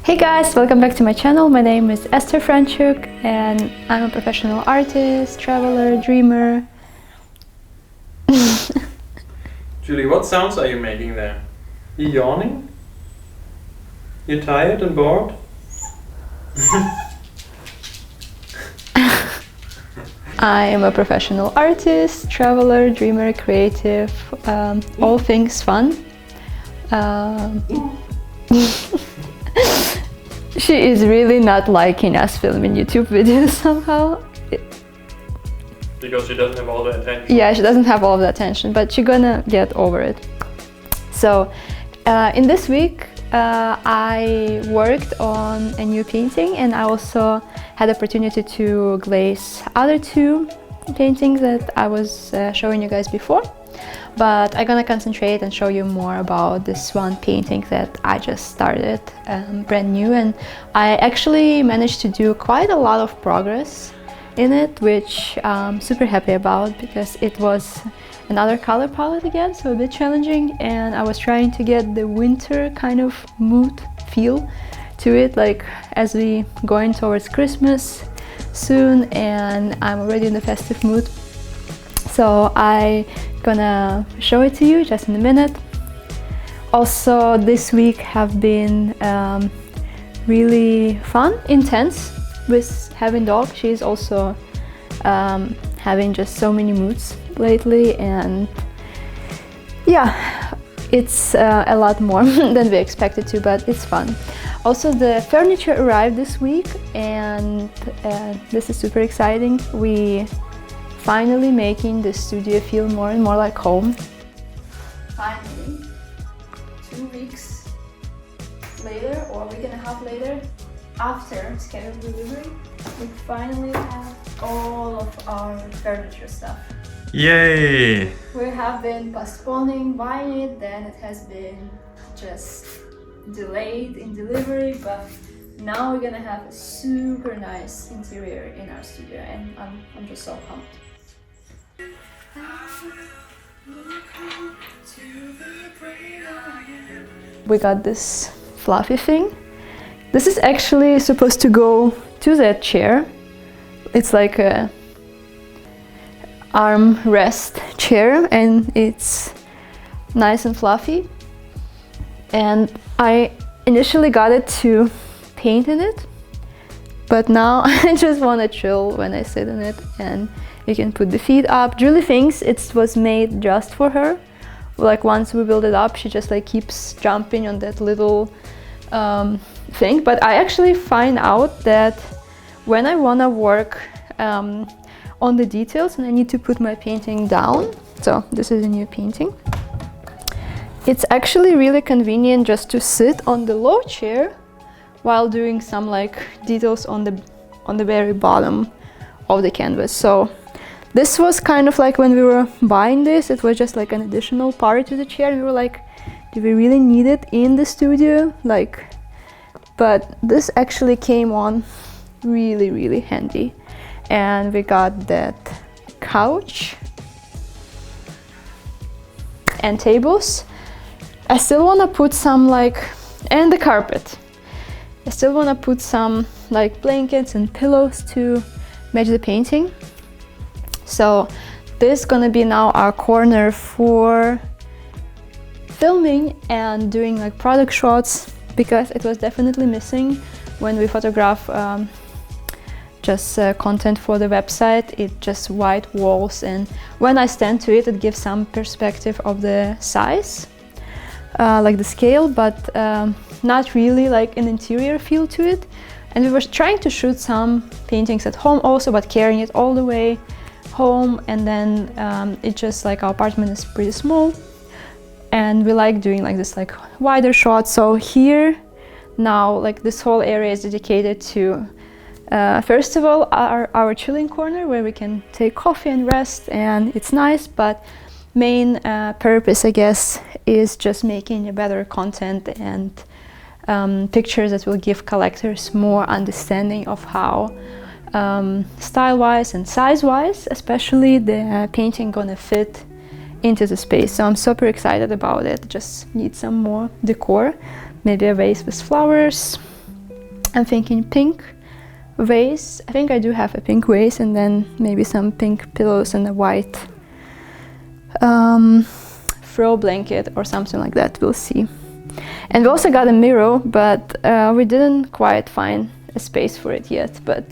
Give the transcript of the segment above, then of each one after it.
Hey guys, welcome back to my channel. My name is Esther Franchuk and I'm a professional artist, traveler, dreamer. Julie, what sounds are you making there? You yawning? You tired and bored? I am a professional artist, traveler, dreamer, creative, all things fun. She is really not liking us filming YouTube videos somehow. Because she doesn't have all the attention. Yeah, she doesn't have all of the attention, but she's gonna get over it. So, in this week, I worked on a new painting, and I also had the opportunity to glaze other two paintings that I was showing you guys before. But I'm gonna concentrate and show you more about this one painting that I just started, brand new, and I actually managed to do quite a lot of progress in it, which I'm super happy about because it was another color palette again, so a bit challenging, and I was trying to get the winter kind of mood feel to it, like as we going towards Christmas soon, and I'm already in the festive mood. So I'm gonna show it to you just in a minute. Also, this week have been really fun, intense with having dog. She's also having just so many moods lately, and yeah, it's a lot more than we expected to, but it's fun. Also, the furniture arrived this week, and this is super exciting. We finally making the studio feel more and more like home. Finally, 2 weeks later, or a week and a half later, after scheduled delivery, we finally have all of our furniture stuff. Yay! We have been postponing buying it, then it has been just delayed in delivery, but now we're gonna have a super nice interior in our studio, and I'm just so pumped. We got this fluffy thing. This is actually supposed to go to that chair. It's like a armrest chair, and it's nice and fluffy. And I initially got it to paint in it, but now I just want to chill when I sit in it, and you can put the feet up. Julie thinks it was made just for her. Like once we build it up, she just like keeps jumping on that little thing. But I actually find out that when I want to work on the details and I need to put my painting down, so this is a new painting, it's actually really convenient just to sit on the low chair while doing some like details on the very bottom of the canvas. So this was kind of like when we were buying this, it was just like an additional part to the chair. We were like, do we really need it in the studio? Like, but this actually came on really, really handy. And we got that couch and tables. I still want to put some like, and the carpet. I still want to put some like blankets and pillows to match the painting. So this is gonna be now our corner for filming and doing like product shots, because it was definitely missing when we photograph just content for the website. It just white walls, and when I stand to it, it gives some perspective of the size, like the scale, but not really like an interior feel to it. And we were trying to shoot some paintings at home also, but carrying it all the way home, and then it just like our apartment is pretty small, and we like doing like this like wider shots. So here now, like this whole area is dedicated to first of all our chilling corner, where we can take coffee and rest, and it's nice, but main purpose, I guess, is just making a better content and pictures that will give collectors more understanding of how style-wise and size-wise, especially, the painting gonna fit into the space. So I'm super excited about it. Just need some more decor, maybe a vase with flowers, I'm thinking pink vase. I think I do have a pink vase, and then maybe some pink pillows and a white throw blanket or something like that. We'll see. And we also got a mirror, but we didn't quite find a space for it yet. But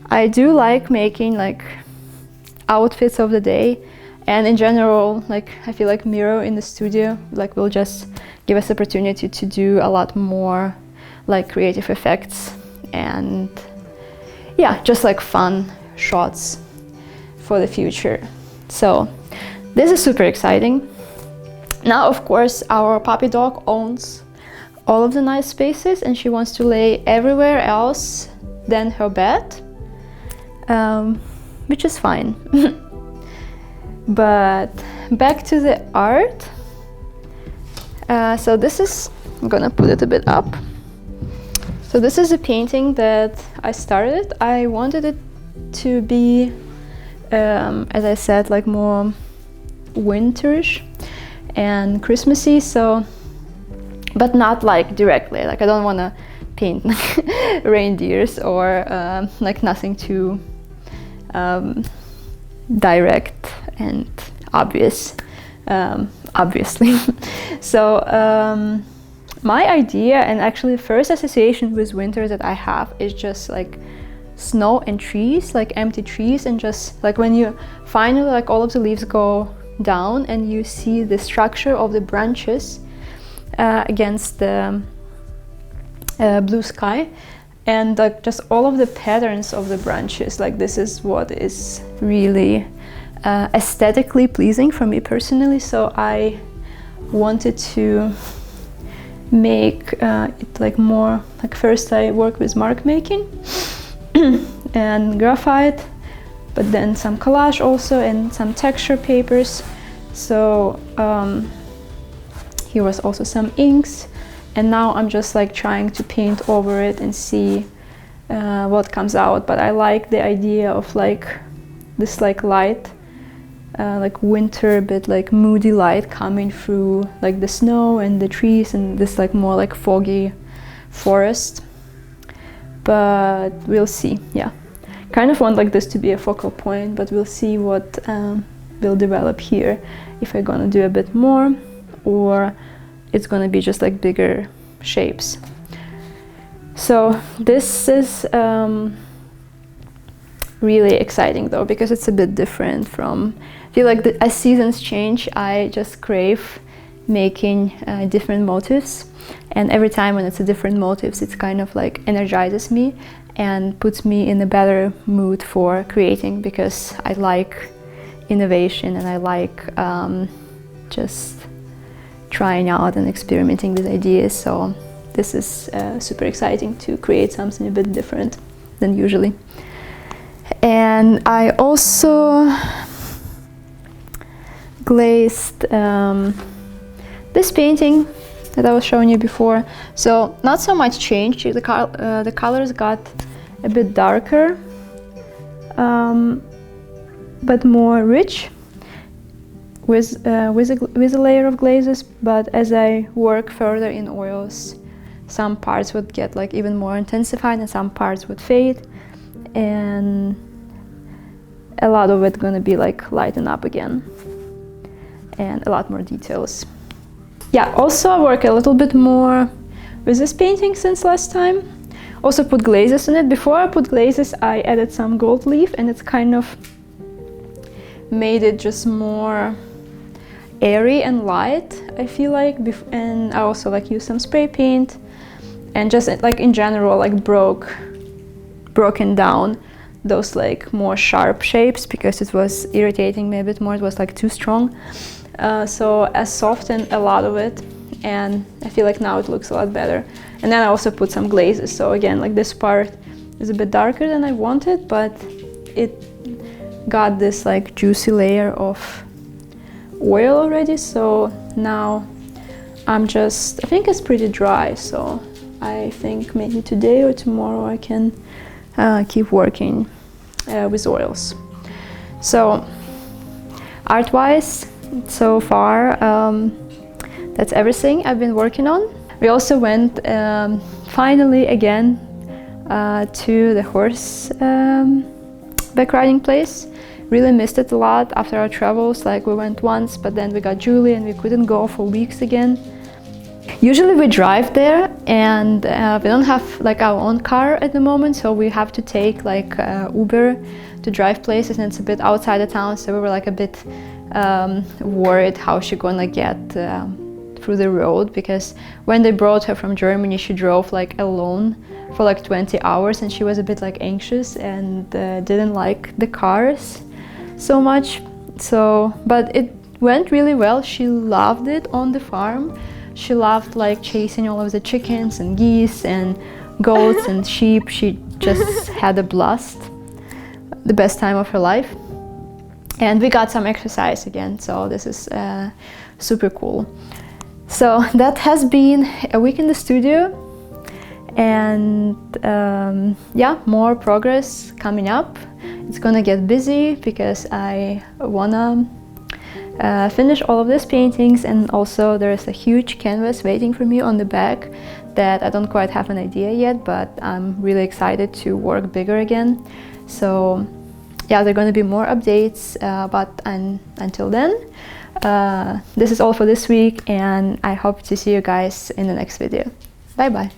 I do like making like outfits of the day, and in general, like I feel like mirror in the studio like will just give us opportunity to do a lot more like creative effects and yeah, just like fun shots for the future. So this is super exciting. Now, of course, our puppy dog owns all of the nice spaces, and she wants to lay everywhere else than her bed, which is fine. But back to the art. So this is, I'm gonna put it a bit up. So this is a painting that I started. I wanted it to be, as I said, like more winterish and Christmassy, so, but not like directly, like I don't want to paint reindeers or like nothing too direct and obvious, obviously. So my idea, and actually the first association with winter that I have, is just like snow and trees, like empty trees, and just like when you finally like all of the leaves go down and you see the structure of the branches against the blue sky, and like just all of the patterns of the branches, like this is what is really aesthetically pleasing for me personally. So I wanted to make it like more like, first I work with mark making and graphite, but then some collage also and some texture papers. So here was also some inks, and now I'm just like trying to paint over it and see what comes out. But I like the idea of like this like light, like winter, but like moody light coming through like the snow and the trees and this like more like foggy forest. But we'll see. Yeah, kind of want like this to be a focal point, but we'll see what will develop here, if I'm gonna do a bit more or it's gonna be just like bigger shapes. So this is really exciting though, because it's a bit different from, I feel like as seasons change, I just crave making different motifs, and every time when it's a different motifs, it's kind of like energizes me and puts me in a better mood for creating, because I like innovation and I like just trying out and experimenting with ideas. So this is super exciting to create something a bit different than usually. And I also glazed this painting that I was showing you before. So not so much change, the colors got a bit darker, but more rich with a layer of glazes. But as I work further in oils, some parts would get like even more intensified and some parts would fade, and a lot of it gonna be like lighten up again and a lot more details. Yeah, also I work a little bit more with this painting since last time. Also put glazes in it. Before I put glazes, I added some gold leaf, and it's kind of made it just more airy and light, I feel like. And I also like used some spray paint and just like in general like broken down those like more sharp shapes, because it was irritating me a bit more. It was like too strong. So I softened a lot of it, and I feel like now it looks a lot better. And then I also put some glazes. So again, like this part is a bit darker than I wanted, but it got this like juicy layer of oil already. So now I think it's pretty dry. So I think maybe today or tomorrow I can keep working with oils. So art-wise, so far that's everything I've been working on. We also went finally again to the horse back riding place. Really missed it a lot after our travels. Like we went once, but then we got Julie and we couldn't go for weeks again. Usually we drive there, and we don't have like our own car at the moment, so we have to take like Uber to drive places, and it's a bit outside the town, so we were like a bit worried how she's gonna get through the road, because when they brought her from Germany, she drove like alone for like 20 hours, and she was a bit like anxious and didn't like the cars so much. So, but it went really well. She loved it on the farm. She loved like chasing all of the chickens and geese and goats and sheep. She just had a blast, the best time of her life. And we got some exercise again, so this is super cool. So that has been a week in the studio, and yeah, more progress coming up. It's gonna get busy because I wanna finish all of these paintings, and also there is a huge canvas waiting for me on the back that I don't quite have an idea yet, but I'm really excited to work bigger again. So yeah, there are going to be more updates, but until then, this is all for this week, and I hope to see you guys in the next video. Bye bye.